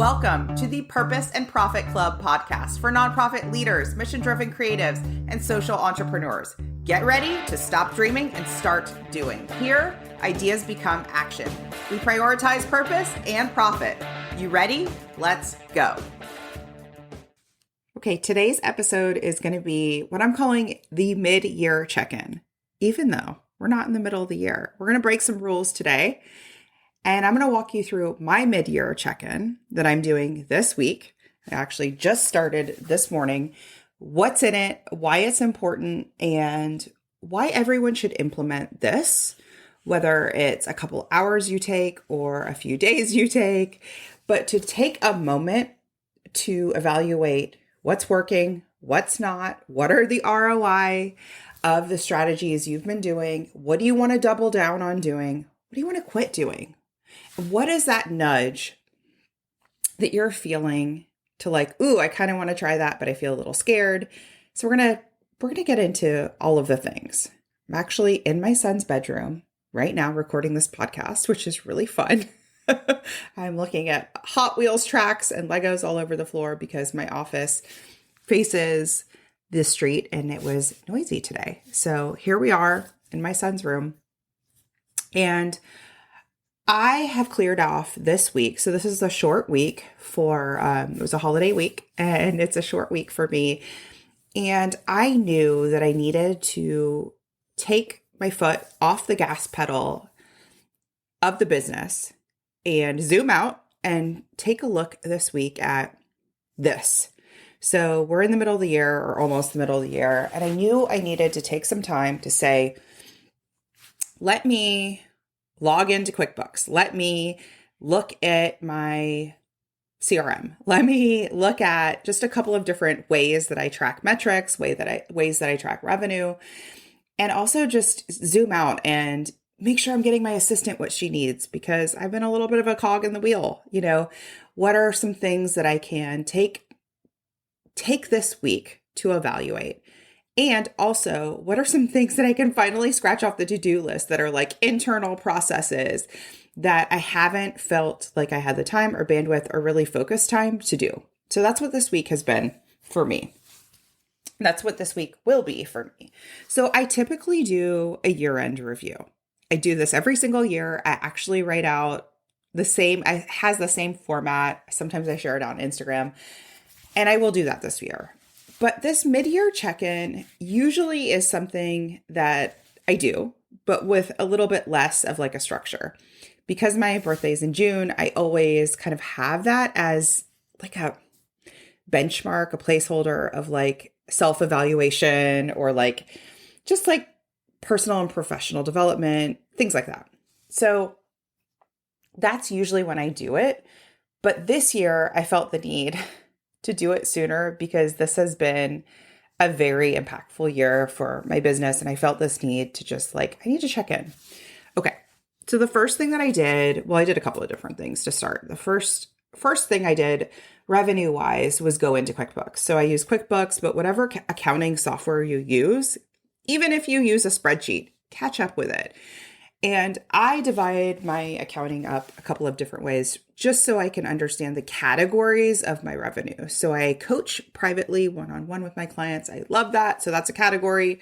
Welcome to the Purpose and Profit Club podcast for nonprofit leaders, mission-driven creatives, and social entrepreneurs. Get ready to stop dreaming and start doing. Here, ideas become action. We prioritize purpose and profit. You ready? Let's go. Okay, today's episode is going to be what I'm calling the mid-year check-in. Even though we're not in the middle of the year, we're going to break some rules today. And I'm going to walk you through my mid-year check-in that I'm doing this week. I actually just started this morning. What's in it, why it's important, and why everyone should implement this, whether it's a couple hours you take or a few days you take, but to take a moment to evaluate what's working, what's not, what are the ROI of the strategies you've been doing, what do you want to double down on doing, what do you want to quit doing? What is that nudge that you're feeling to like, ooh, I kind of want to try that, but I feel a little scared. So we're going to get into all of the things. I'm actually in my son's bedroom right now recording this podcast, which is really fun. I'm looking at Hot Wheels tracks and Legos all over the floor because my office faces the street and it was noisy today. So here we are in my son's room, and I have cleared off this week. So this is a short week for, it was a holiday week and it's a short week for me. And I knew that I needed to take my foot off the gas pedal of the business and zoom out and take a look this week at this. So we're in the middle of the year or almost the middle of the year. And I knew I needed to take some time to say, let me log into QuickBooks. Let me look at my CRM. Let me look at just a couple of different ways that I track metrics, ways that I track revenue, and also just zoom out and make sure I'm getting my assistant what she needs, because I've been a little bit of a cog in the wheel. You know, what are some things that I can take this week to evaluate? And also, what are some things that I can finally scratch off the to-do list that are like internal processes that I haven't felt like I had the time or bandwidth or really focused time to do? So that's what this week has been for me. That's what this week will be for me. So I typically do a year-end review. I do this every single year. I actually write out it has the same format. Sometimes I share it on Instagram, and I will do that this year. But this mid-year check-in usually is something that I do, but with a little bit less of like a structure. Because my birthday is in June, I always kind of have that as like a benchmark, a placeholder of like self-evaluation or like just like personal and professional development, things like that. So that's usually when I do it. But this year I felt the need to do it sooner because this has been a very impactful year for my business. And I felt this need to just like, I need to check in. Okay. So the first thing that I did, well, I did a couple of different things to start. The first thing I did revenue wise was go into QuickBooks. So I use QuickBooks, but whatever accounting software you use, even if you use a spreadsheet, catch up with it. And I divide my accounting up a couple of different ways just so I can understand the categories of my revenue. So I coach privately one-on-one with my clients. I love that. So that's a category.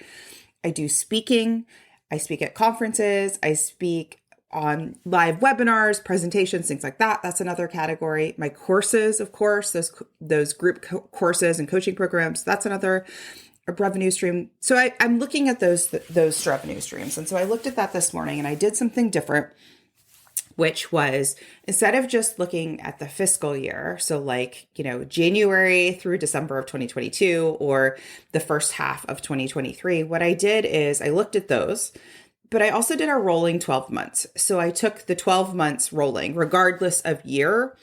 I do speaking. I speak at conferences. I speak on live webinars, presentations, things like that. That's another category. My courses, of course, those group courses and coaching programs, that's another revenue stream. So I'm looking at those revenue streams. And so I looked at that this morning and I did something different, which was instead of just looking at the fiscal year, so like, January through December of 2022 or the first half of 2023, what I did is I looked at those, but I also did a rolling 12 months. So I took the 12 months rolling regardless of year,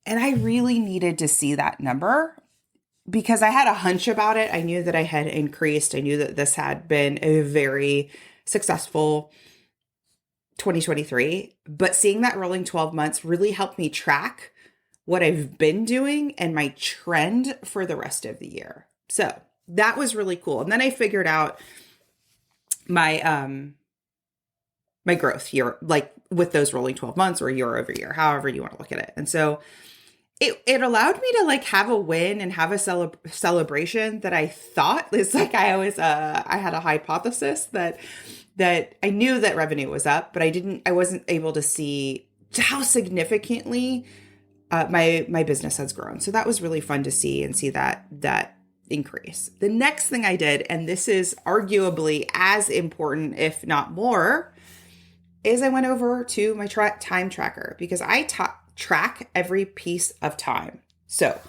and I really needed to see that number because I had a hunch about it. I knew that I had increased. I knew that this had been a very successful 2023, but seeing that rolling 12 months really helped me track what I've been doing and my trend for the rest of the year. So that was really cool. And then I figured out my growth here, like with those rolling 12 months or year over year, however you want to look at it. And so it allowed me to like have a win and have a celebration that I thought is like, I had a hypothesis that I knew that revenue was up, but I wasn't able to see how significantly my business has grown. So that was really fun to see and see that increase. The next thing I did, and this is arguably as important, if not more, is I went over to my time tracker because I track every piece of time. So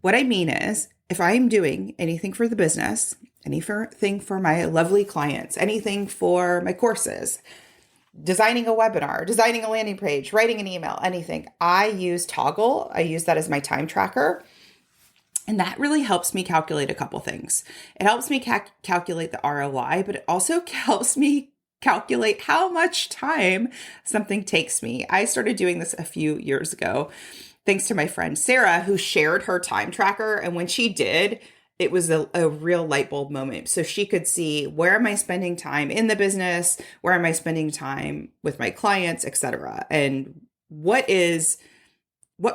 what I mean is if I'm doing anything for the business, anything for my lovely clients, anything for my courses, designing a webinar, designing a landing page, writing an email, anything, I use Toggle. I use that as my time tracker. And that really helps me calculate a couple things. It helps me calculate the ROI, but it also helps me calculate how much time something takes me. I started doing this a few years ago, thanks to my friend Sarah, who shared her time tracker. And when she did, it was a real light bulb moment. So she could see, where am I spending time in the business? Where am I spending time with my clients, etc. And what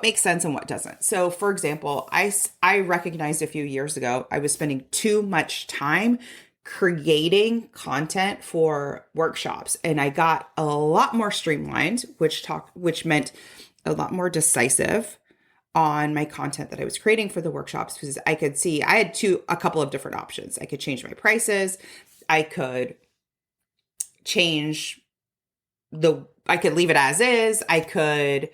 makes sense and what doesn't. So for example, I recognized a few years ago, I was spending too much time creating content for workshops. And I got a lot more streamlined, which meant a lot more decisive on my content that I was creating for the workshops, because I could see I had a couple of different options. I could change my prices. I could I could leave it as is. I could,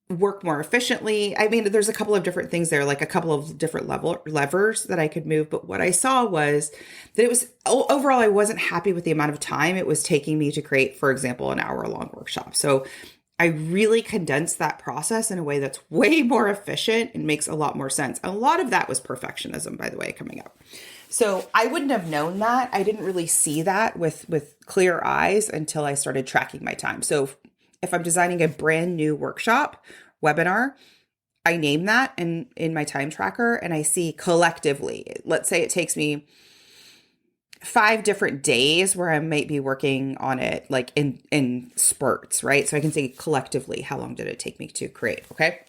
work more efficiently. I mean, there's a couple of different things there, like a couple of different levers that I could move. But what I saw was that it was overall, I wasn't happy with the amount of time it was taking me to create, for example, an hour-long workshop. So I really condensed that process in a way that's way more efficient and makes a lot more sense. A lot of that was perfectionism, by the way, coming up. So I wouldn't have known that. I didn't really see that with clear eyes until I started tracking my time. So if I'm designing a brand new workshop, webinar, I name that in my time tracker, and I see collectively, let's say it takes me 5 different days where I might be working on it like in spurts, right? So I can say collectively, how long did it take me to create? Okay.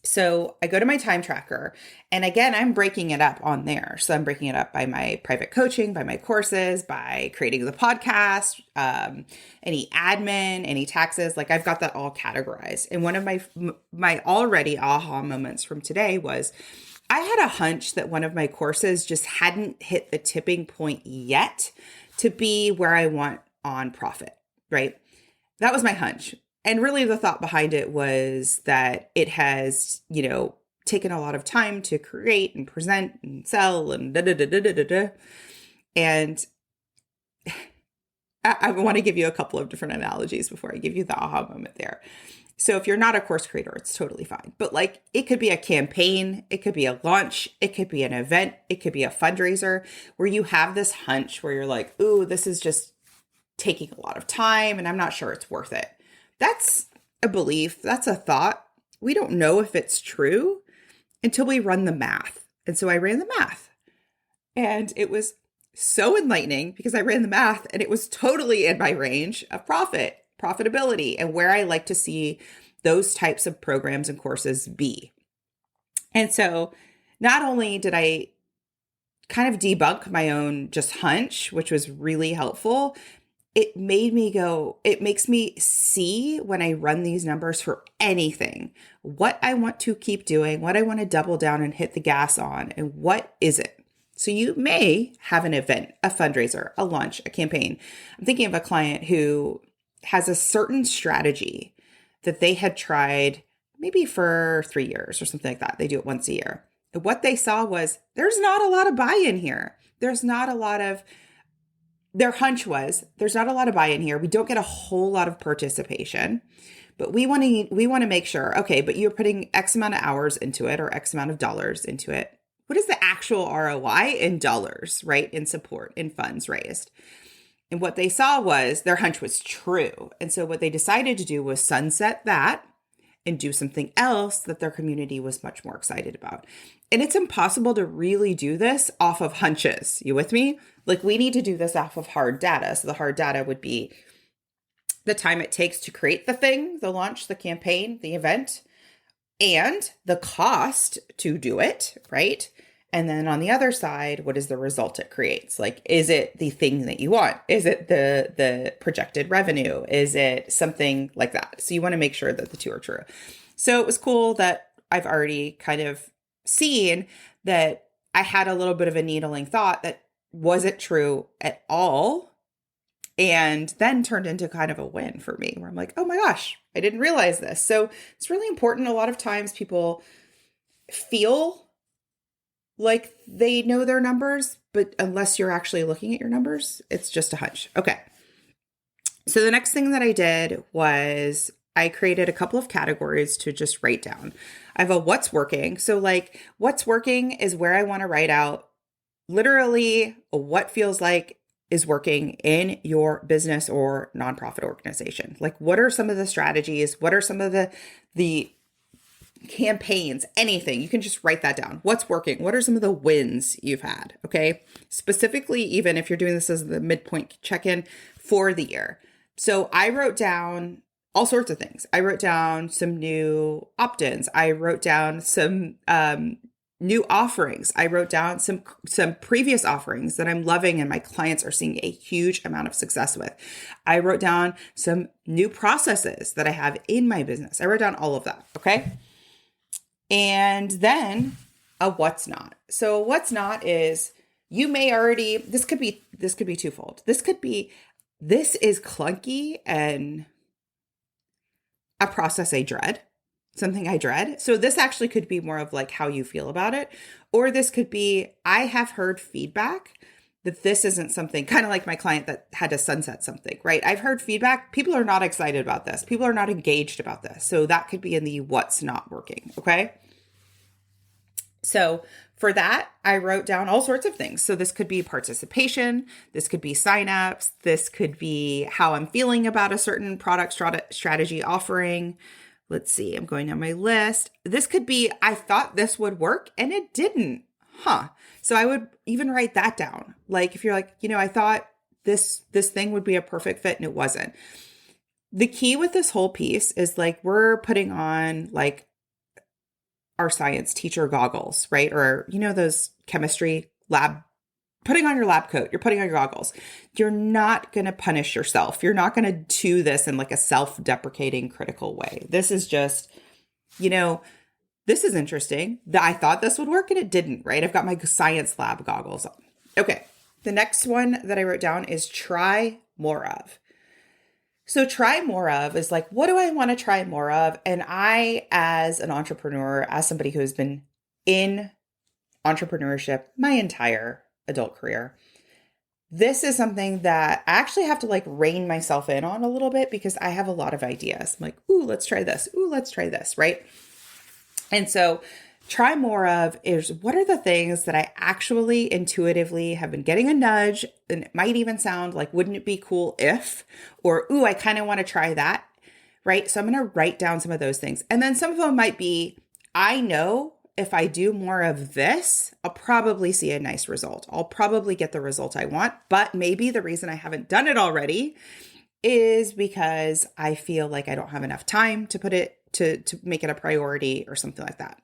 So I go to my time tracker, and again, I'm breaking it up on there. So I'm breaking it up by my private coaching, by my courses, by creating the podcast, any admin, any taxes, like I've got that all categorized. And one of my already aha moments from today was I had a hunch that one of my courses just hadn't hit the tipping point yet to be where I want on profit, right? That was my hunch. And really the thought behind it was that it has, taken a lot of time to create and present and sell and da-da-da-da-da-da. And I want to give you a couple of different analogies before I give you the aha moment there. So if you're not a course creator, it's totally fine. But like, it could be a campaign, it could be a launch, it could be an event, it could be a fundraiser where you have this hunch where you're like, ooh, this is just taking a lot of time and I'm not sure it's worth it. That's a belief. That's a thought. We don't know if it's true until we run the math. And so I ran the math, and it was so enlightening because I ran the math and it was totally in my range of profitability, and where I like to see those types of programs and courses be. And so not only did I kind of debunk my own just hunch, which was really helpful, it makes me see when I run these numbers for anything, what I want to keep doing, what I want to double down and hit the gas on, and what isn't. So you may have an event, a fundraiser, a launch, a campaign. I'm thinking of a client who has a certain strategy that they had tried maybe for 3 years or something like that. They do it once a year. And what they saw was there's not a lot of buy-in here. Their hunch was there's not a lot of buy-in here. We don't get a whole lot of participation, but we want to make sure, okay, but you're putting X amount of hours into it or X amount of dollars into it. What is the actual ROI in dollars, right? In support, in funds raised. And what they saw was their hunch was true. And so what they decided to do was sunset that and do something else that their community was much more excited about. And it's impossible to really do this off of hunches. You with me? Like, we need to do this off of hard data. So the hard data would be the time it takes to create the thing, the launch, the campaign, the event, and the cost to do it, right? And then on the other side, what is the result it creates? Like, is it the thing that you want? Is it the projected revenue? Is it something like that? So you want to make sure that the two are true. So it was cool that I've already kind of seen that I had a little bit of a needling thought that wasn't true at all, and then turned into kind of a win for me, where I'm like, oh my gosh, I didn't realize this. So it's really important. A lot of times people feel like they know their numbers, but unless you're actually looking at your numbers, it's just a hunch. Okay. So the next thing that I did was I created a couple of categories to just write down. I have a what's working. So like what's working is where I want to write out literally what feels like is working in your business or nonprofit organization. Like what are some of the strategies? What are some of the campaigns, anything? You can just write that down. What's working? What are some of the wins you've had? Okay. Specifically, even if you're doing this as the midpoint check-in for the year. So I wrote down all sorts of things. I wrote down some new opt-ins. I wrote down some new offerings. I wrote down some previous offerings that I'm loving and my clients are seeing a huge amount of success with. I wrote down some new processes that I have in my business. I wrote down all of that. Okay. And then a what's not. So what's not is you may already, this could be twofold. This is clunky and a process I dread, something I dread. So this actually could be more of like how you feel about it. Or this could be, I have heard feedback that this isn't something, kind of like my client that had to sunset something, right? I've heard feedback. People are not excited about this. People are not engaged about this. So that could be in the what's not working. Okay. So for that, I wrote down all sorts of things. So this could be participation. This could be signups. This could be how I'm feeling about a certain product strategy offering. Let's see, I'm going down my list. This could be, I thought this would work and it didn't. So I would even write that down. Like if you're like, I thought this thing would be a perfect fit and it wasn't. The key with this whole piece is like, we're putting on like our science teacher goggles, right? Or, those chemistry lab, putting on your lab coat, you're putting on your goggles. You're not going to punish yourself. You're not going to do this in like a self-deprecating, critical way. This is just, this is interesting. I thought this would work and it didn't, right? I've got my science lab goggles on. Okay. The next one that I wrote down is try more of. So try more of is like, what do I want to try more of? And I, as an entrepreneur, as somebody who has been in entrepreneurship my entire adult career, this is something that I actually have to like rein myself in on a little bit because I have a lot of ideas. I'm like, ooh, let's try this. Ooh, let's try this, right? And so try more of is what are the things that I actually intuitively have been getting a nudge, and it might even sound like, wouldn't it be cool if, or, ooh, I kind of want to try that, right? So I'm going to write down some of those things. And then some of them might be, I know if I do more of this, I'll probably see a nice result. I'll probably get the result I want, but maybe the reason I haven't done it already is because I feel like I don't have enough time to put it, to make it a priority or something like that.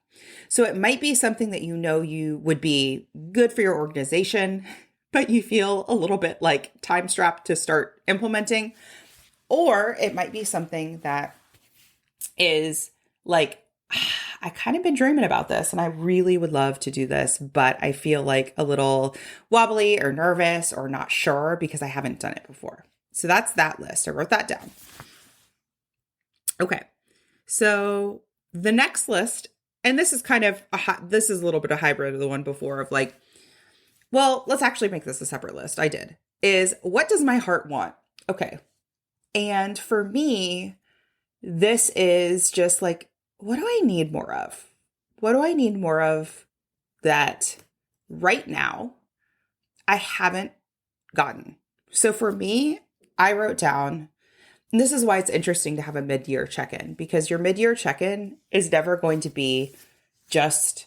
So it might be something that you would be good for your organization, but you feel a little bit like time strapped to start implementing. Or it might be something that is like, I kind of been dreaming about this and I really would love to do this, but I feel like a little wobbly or nervous or not sure because I haven't done it before. So that's that list. I wrote that down. Okay. So the next list, and this is kind of, this is a little bit of hybrid of the one before of like, well, let's actually make this a separate list. I did, is what does my heart want? Okay. And for me, this is just like, what do I need more of? What do I need more of that right now I haven't gotten? So for me, I wrote down, and this is why it's interesting to have a mid-year check-in, because your mid-year check-in is never going to be just,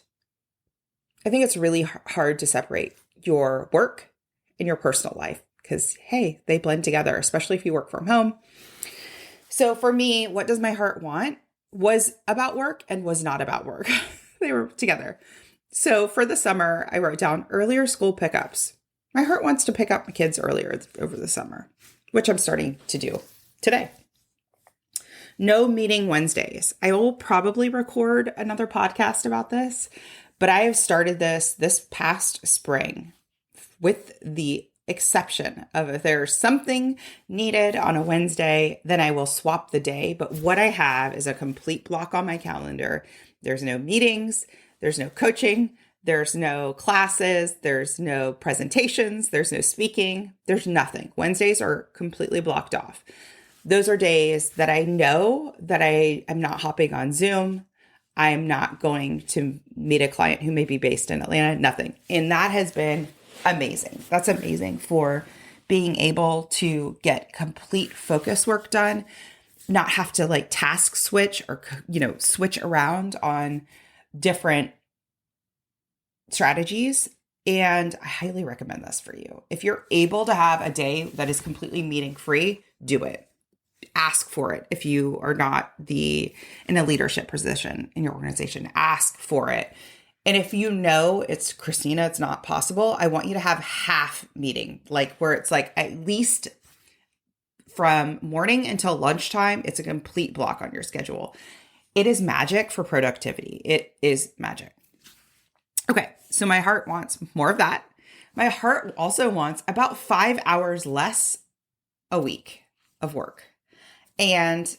I think it's really hard to separate your work and your personal life because, hey, they blend together, especially if you work from home. So for me, what does my heart want was about work and was not about work. They were together. So for the summer, I wrote down earlier school pickups. My heart wants to pick up my kids earlier over the summer, which I'm starting to do today. No meeting Wednesdays. I will probably record another podcast about this, but I have started this past spring with the exception of if there's something needed on a Wednesday, then I will swap the day. But what I have is a complete block on my calendar. There's no meetings, there's no coaching, there's no classes, there's no presentations, there's no speaking, there's nothing. Wednesdays are completely blocked off. Those are days that I know that I am not hopping on Zoom. I'm not going to meet a client who may be based in Atlanta, nothing. And that has been amazing. That's amazing for being able to get complete focus work done, not have to like task switch or, switch around on different strategies. And I highly recommend this for you. If you're able to have a day that is completely meeting free, do it. Ask for it. If you are not in a leadership position in your organization, ask for it. And if you know it's Christina, it's not possible, I want you to have half meeting, like where it's like at least from morning until lunchtime, it's a complete block on your schedule. It is magic for productivity. It is magic. Okay, so my heart wants more of that. My heart also wants about 5 hours less a week of work. And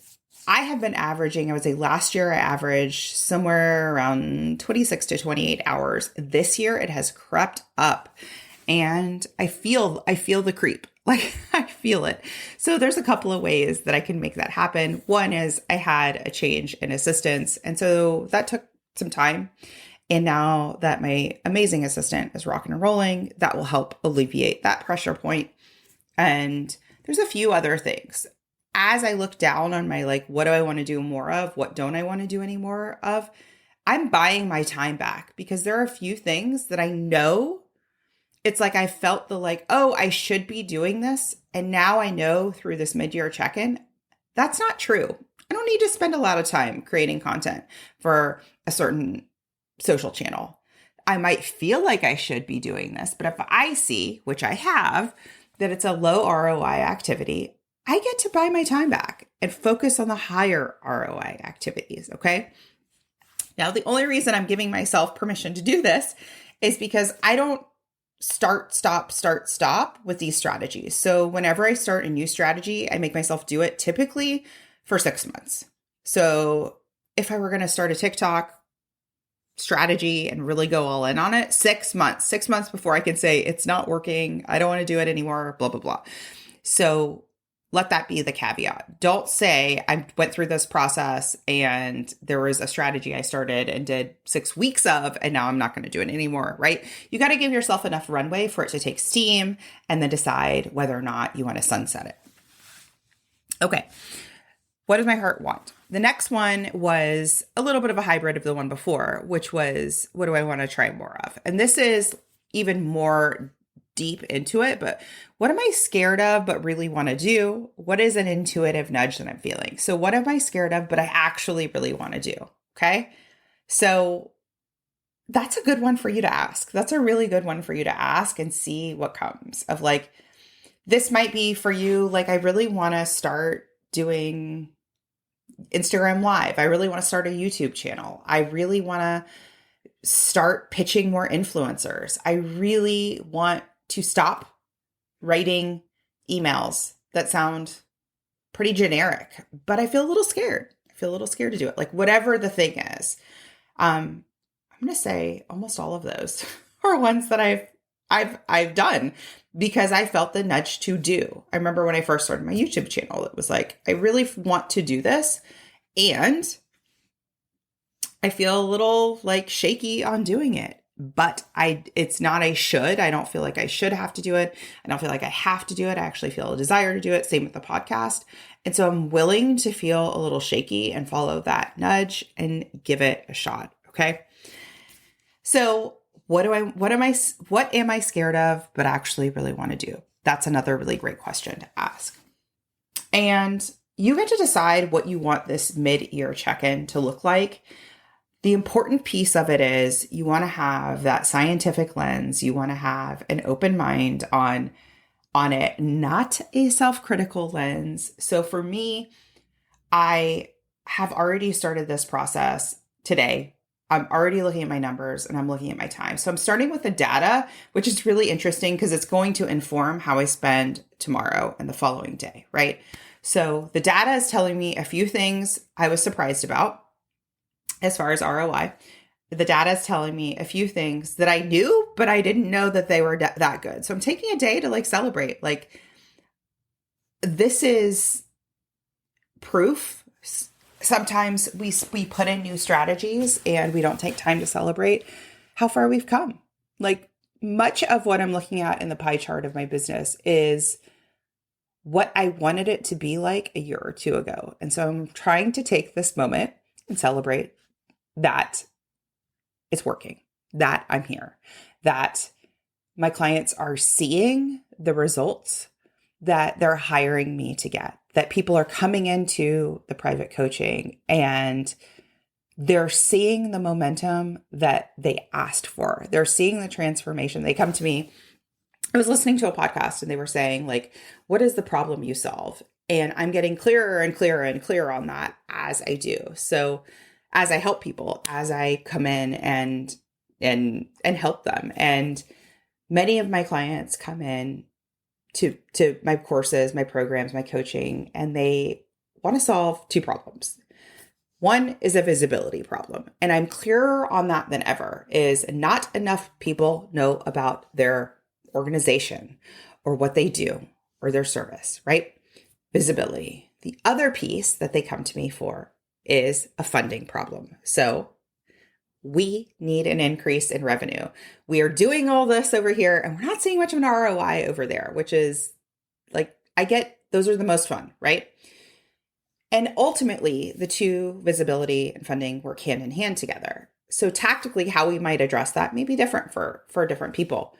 I have been averaging, I would say last year I averaged somewhere around 26 to 28 hours. This year it has crept up and I feel the creep. Like I feel it. So there's a couple of ways that I can make that happen. One is I had a change in assistants. And so that took some time. And now that my amazing assistant is rocking and rolling, that will help alleviate that pressure point. And there's a few other things. As I look down on my, what do I want to do more of? What don't I want to do any more of? I'm buying my time back because there are a few things that I know it's like I felt I should be doing this. And now I know through this mid-year check-in, that's not true. I don't need to spend a lot of time creating content for a certain social channel. I might feel like I should be doing this, but if I see, which I have, that it's a low ROI activity, I get to buy my time back and focus on the higher ROI activities, okay? Now, the only reason I'm giving myself permission to do this is because I don't start, stop with these strategies. So whenever I start a new strategy, I make myself do it typically for 6 months. So if I were going to start a TikTok strategy and really go all in on it, 6 months before I can say it's not working, I don't want to do it anymore, blah, blah, blah. So let that be the caveat. Don't say I went through this process and there was a strategy I started and did 6 weeks of, and now I'm not going to do it anymore, right? You got to give yourself enough runway for it to take steam and then decide whether or not you want to sunset it. Okay. What does my heart want? The next one was a little bit of a hybrid of the one before, which was, what do I want to try more of? And this is even more deep into it, but what am I scared of but really want to do? What is an intuitive nudge that I'm feeling? So what am I scared of but I actually really want to do? Okay. So that's a good one for you to ask. That's a really good one for you to ask and see what comes of this might be for you. I really want to start doing Instagram Live. I really want to start a YouTube channel. I really want to start pitching more influencers. I really want to stop writing emails that sound pretty generic, but I feel a little scared. I feel a little scared to do it. Whatever the thing is, I'm going to say almost all of those are ones that I've done because I felt the nudge to do. I remember when I first started my YouTube channel, it was I really want to do this. And I feel a little shaky on doing it, but it's not a should. I don't feel like I should have to do it. I don't feel like I have to do it. I actually feel a desire to do it. Same with the podcast. And so I'm willing to feel a little shaky and follow that nudge and give it a shot. Okay. So what am I scared of, but actually really want to do? That's another really great question to ask. And you get to decide what you want this mid-year check-in to look like. The important piece of it is you want to have that scientific lens. You want to have an open mind on it, not a self-critical lens. So for me, I have already started this process today. I'm already looking at my numbers and I'm looking at my time. So I'm starting with the data, which is really interesting because it's going to inform how I spend tomorrow and the following day, right? So the data is telling me a few things I was surprised about as far as ROI. The data is telling me a few things that I knew, but I didn't know that they were that good. So I'm taking a day to like celebrate. Like, this is proof. Sometimes we put in new strategies and we don't take time to celebrate how far we've come. Like, much of what I'm looking at in the pie chart of my business is what I wanted it to be like a year or two ago. And so I'm trying to take this moment and celebrate that it's working, that I'm here, that my clients are seeing the results that they're hiring me to get, that people are coming into the private coaching and they're seeing the momentum that they asked for. They're seeing the transformation. They come to me. I was listening to a podcast and they were saying, like, what is the problem you solve? And I'm getting clearer and clearer and clearer on that as I do. So as I help people, as I come in and help them. And many of my clients come in to my courses, my programs, my coaching, and they want to solve two problems. One is a visibility problem. And I'm clearer on that than ever, is not enough people know about their organization or what they do or their service, right? Visibility. The other piece that they come to me for is a funding problem. So we need an increase in revenue. We are doing all this over here and we're not seeing much of an ROI over there, which is like, I get those are the most fun, right? And ultimately, the two, visibility and funding, work hand in hand together. So tactically, how we might address that may be different for different people.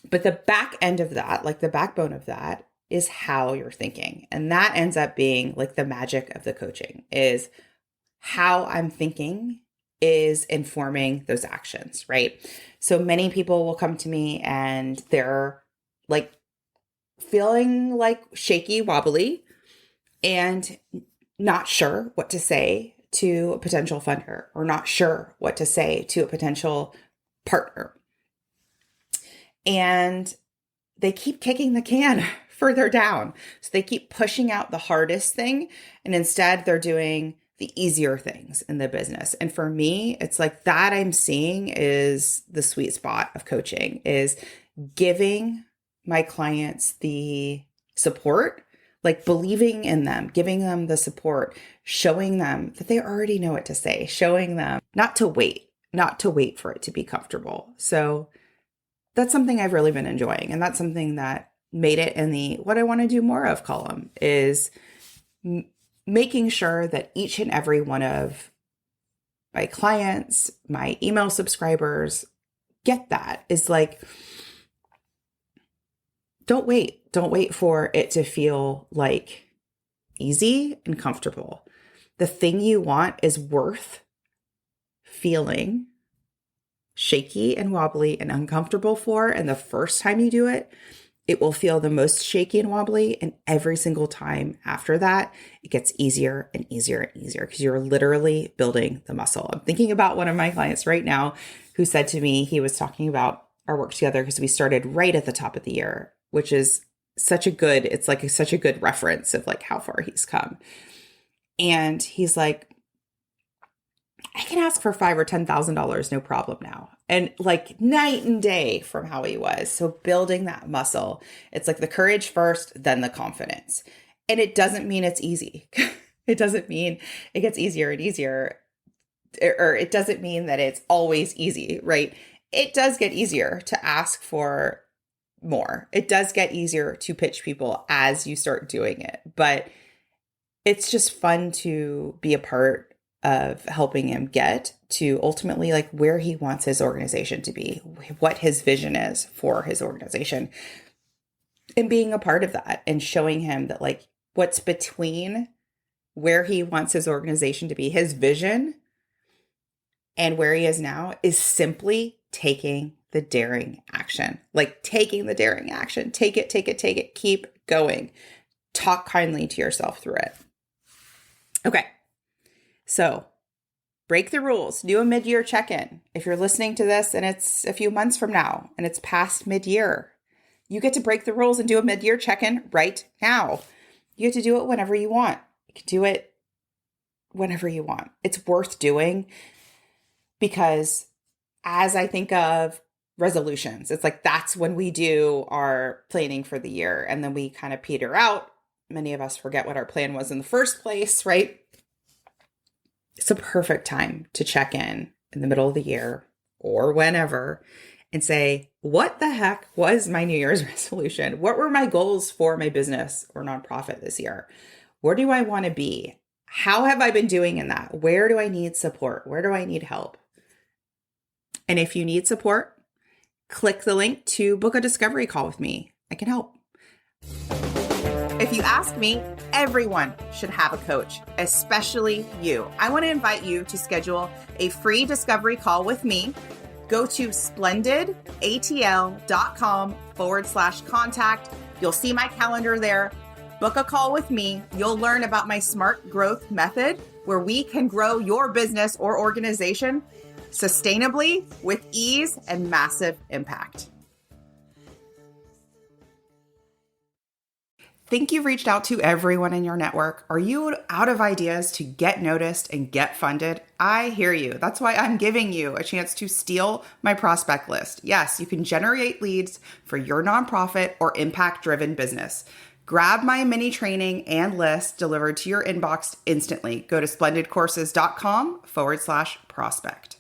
But the back end of that, like the backbone of that, is how you're thinking. And that ends up being like the magic of the coaching, is how I'm thinking is informing those actions, right? So many people will come to me and they're like feeling like shaky, wobbly, and not sure what to say to a potential funder, or not sure what to say to a potential partner. And they keep kicking the can further down. So they keep pushing out the hardest thing, and instead they're doing the easier things in the business. And for me, it's like that I'm seeing is the sweet spot of coaching, is giving my clients the support, like believing in them, giving them the support, showing them that they already know what to say, showing them not to wait for it to be comfortable. So that's something I've really been enjoying. And that's something that made it in the what I want to do more of column, is making sure that each and every one of my clients, my email subscribers get that. Is like, don't wait for it to feel like easy and comfortable. The thing you want is worth feeling shaky and wobbly and uncomfortable for. And the first time you do it, it will feel the most shaky and wobbly. And every single time after that, it gets easier and easier and easier, because you're literally building the muscle. I'm thinking about one of my clients right now who said to me, he was talking about our work together because we started right at the top of the year, which is such a good reference of like how far he's come. And he's like, I can ask for $5,000 or $10,000, no problem now. And like night and day from how he was. So building that muscle, it's like the courage first, then the confidence. And it doesn't mean it's easy. It doesn't mean it gets easier and easier, or it doesn't mean that it's always easy, right? It does get easier to ask for more. It does get easier to pitch people as you start doing it, but it's just fun to be a part of helping him get to ultimately like where he wants his organization to be, what his vision is for his organization, and being a part of that and showing him that like what's between where he wants his organization to be, his vision, and where he is now is simply taking the daring action. Like taking the daring action. Take it, take it, take it. Keep going. Talk kindly to yourself through it. Okay. So break the rules. Do a mid-year check-in. If you're listening to this and it's a few months from now and it's past mid-year, you get to break the rules and do a mid-year check-in right now. You get to do it whenever you want. You can do it whenever you want. It's worth doing because as I think of resolutions, it's like that's when we do our planning for the year and then we kind of peter out. Many of us forget what our plan was in the first place, right? It's a perfect time to check in the middle of the year or whenever and say, what the heck was my New Year's resolution? What were my goals for my business or nonprofit this year? Where do I want to be? How have I been doing in that? Where do I need support? Where do I need help? And if you need support, click the link to book a discovery call with me. I can help. If you ask me, everyone should have a coach, especially you. I want to invite you to schedule a free discovery call with me. Go to splendidatl.com/contact. You'll see my calendar there. Book a call with me. You'll learn about my smart growth method where we can grow your business or organization sustainably with ease and massive impact. Think you've reached out to everyone in your network? Are you out of ideas to get noticed and get funded? I hear you. That's why I'm giving you a chance to steal my prospect list. Yes, you can generate leads for your nonprofit or impact-driven business. Grab my mini training and list delivered to your inbox instantly. Go to splendidcourses.com/prospect.